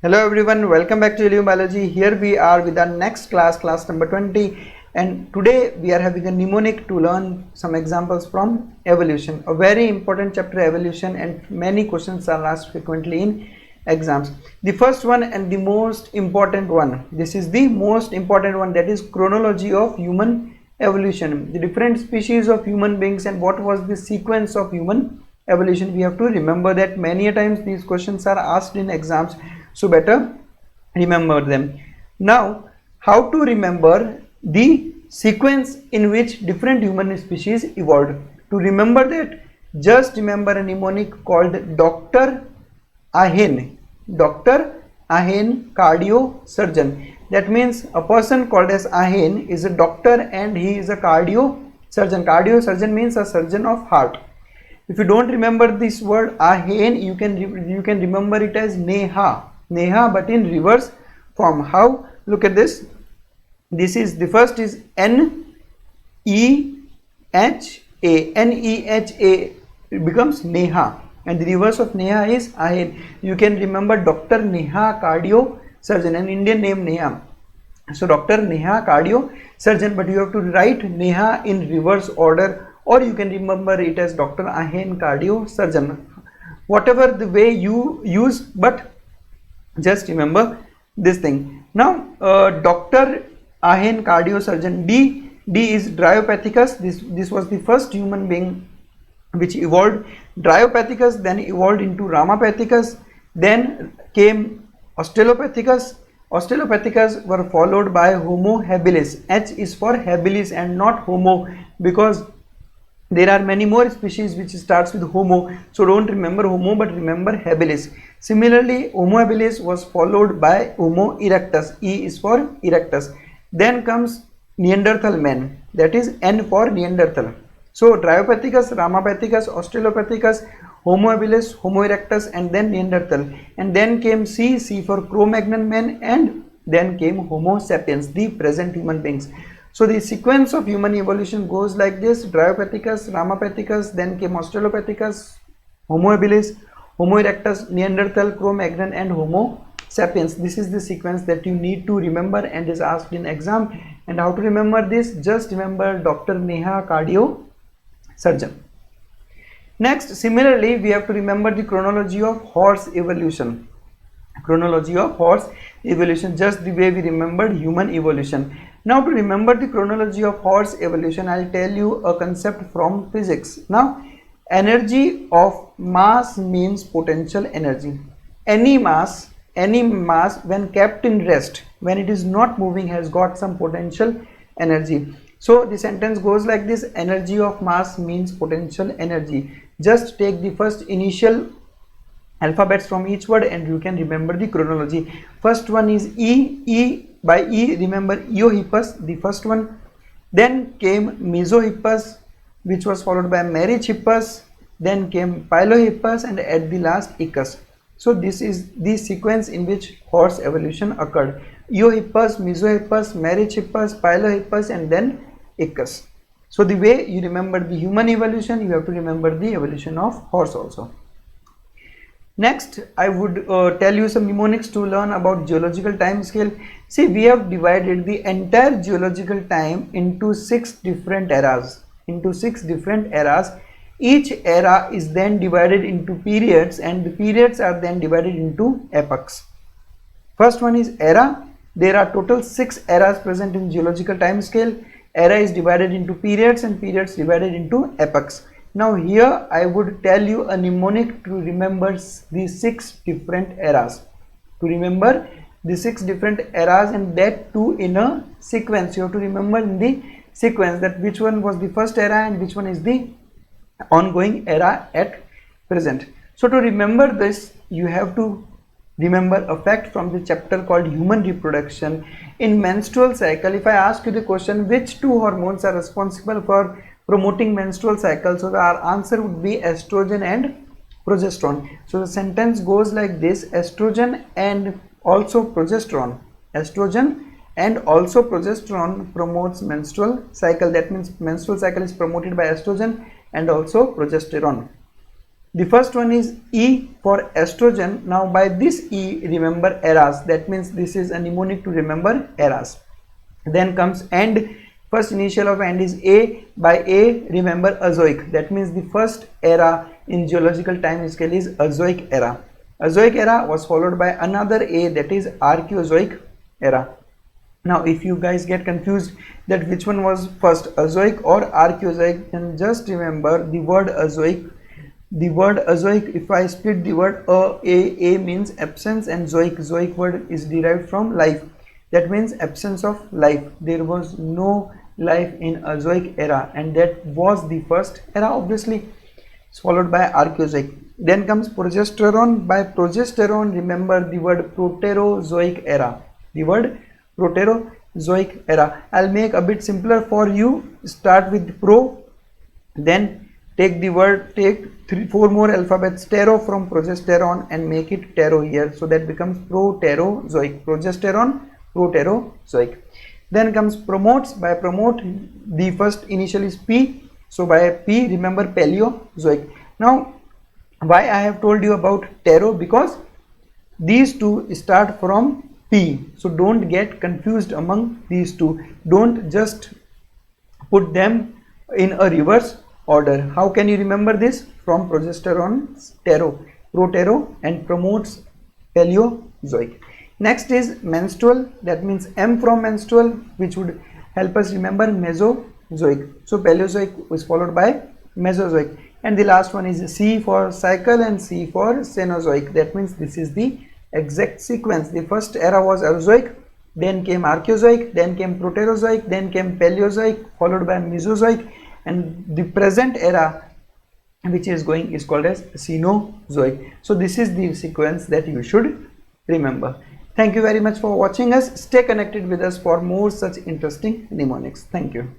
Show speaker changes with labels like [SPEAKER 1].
[SPEAKER 1] Hello everyone, welcome back to Living Biology. Here we are with our next class, class number 20, and today we are having a mnemonic to learn some examples from evolution, a very important chapter, evolution, and many questions are asked frequently in exams. The first one and the most important one, this is the most important one, that is chronology of human evolution, the different species of human beings and what was the sequence of human evolution. We have to remember that many a times these questions are asked in exams, so better remember them. Now, how to remember the sequence in which different human species evolved? To remember that, just remember a mnemonic called Dr. Ahen. Dr. Ahen, cardio surgeon. That means a person called as Ahen is a doctor and he is a cardio surgeon. Cardio surgeon means a surgeon of heart. If you don't remember this word Ahen, you can remember it as Neha. Neha, but in reverse form. How? Look at this. This is the first is N-E-H-A. N-E-H-A becomes Neha, and the reverse of Neha is Ahen. You can remember Dr. Neha, cardio surgeon, an Indian name Neha. So Dr. Neha, cardio surgeon, but you have to write Neha in reverse order, or you can remember it as Dr. Ahen, cardio surgeon. Whatever the way you use, but just remember this thing. Now, Dr. Ahen, cardio surgeon. D is Dryopithecus. This was the first human being which evolved. Dryopithecus then evolved into Ramapithecus. Then came Australopithecus. Australopithecus were followed by Homo habilis. H is for habilis and not Homo, because there are many more species which starts with Homo, so don't remember Homo but remember habilis. Similarly, Homo habilis was followed by Homo erectus. E is for erectus. Then comes Neanderthal man, that is N for Neanderthal. So Dryopithecus, Ramapithecus, Australopithecus, Homo habilis, Homo erectus, and then Neanderthal. And then came C for Cro-Magnon man, and then came Homo sapiens, the present human beings. So the sequence of human evolution goes like this: Dryopithecus, Ramapithecus, then came Australopithecus, Homo habilis, Homo erectus, Neanderthal, Cro-Magnon, and Homo sapiens. This is the sequence that you need to remember and is asked in exam. And how to remember this? Just remember Dr. Neha, cardio surgeon. Next, similarly, we have to remember the chronology of horse evolution. Chronology of horse evolution, just the way we remembered human evolution. Now, to remember the chronology of horse evolution, I'll tell you a concept from physics. Now, energy of mass means potential energy. Any mass when kept in rest, when it is not moving, has got some potential energy. So the sentence goes like this: energy of mass means potential energy. Just take the first initial alphabets from each word and you can remember the chronology. First one is E. By E, remember Eohippus, the first one. Then came Mesohippus, which was followed by Merychippus. Then came Pilohippus, and at the last Iccus. So this is the sequence in which horse evolution occurred: Eohippus, Mesohippus, Merychippus, Pilohippus, and then Iccus. So the way you remember the human evolution, you have to remember the evolution of horse also. Next, I would tell you some mnemonics to learn about geological time scale. See, we have divided the entire geological time into 6 different eras. Each era is then divided into periods, and the periods are then divided into epochs. First one is era. There are total 6 eras present in geological time scale. Era is divided into periods and periods divided into epochs. Now here I would tell you a mnemonic to remember the 6 different eras. To remember the 6 different eras, and that too in a sequence. You have to remember in the sequence that which one was the first era and which one is the ongoing era at present. So to remember this, you have to remember a fact from the chapter called human reproduction. In menstrual cycle, if I ask you the question which 2 hormones are responsible for promoting menstrual cycle, so our answer would be estrogen and progesterone. So the sentence goes like this: estrogen and also progesterone. Estrogen and also progesterone promotes menstrual cycle. That means menstrual cycle is promoted by estrogen and also progesterone. The first one is E for estrogen. Now by this E, remember eras. That means this is a mnemonic to remember eras. Then comes and. First initial of and is A. By A, remember Azoic. That means the first era in geological time scale is Azoic era. Azoic era was followed by another A, that is Archeozoic era. Now if you guys get confused that which one was first, Azoic or Archeozoic, then just remember the word Azoic. The word Azoic, if I split the word A means absence, and zoic word is derived from life. That means absence of life. There was no life in Azoic era, and that was the first era, obviously. It's followed by Archeozoic. Then comes progesterone. By progesterone, remember the word Proterozoic era. The word Proterozoic era. I'll make a bit simpler for you. Start with pro, then take the word, take 4 more alphabets, tero from progesterone, and make it tero here. So that becomes Proterozoic. Progesterone, Proterozoic. Then comes promotes. By promote, the first initial is P. So by P, remember Paleozoic. Now, why I have told you about tero? Because these two start from P. So don't get confused among these two. Don't just put them in a reverse order. How can you remember this? From progesterone, tero, protero, and promotes Paleozoic. Next is menstrual. That means M from menstrual, which would help us remember Mesozoic. So Paleozoic is followed by Mesozoic. And the last one is C for cycle and C for Cenozoic. That means this is the exact sequence. The first era was Azoic, then came Archeozoic, then came Proterozoic, then came Paleozoic, followed by Mesozoic, and the present era which is going is called as Cenozoic. So this is the sequence that you should remember. Thank you very much for watching us. Stay connected with us for more such interesting mnemonics. Thank you.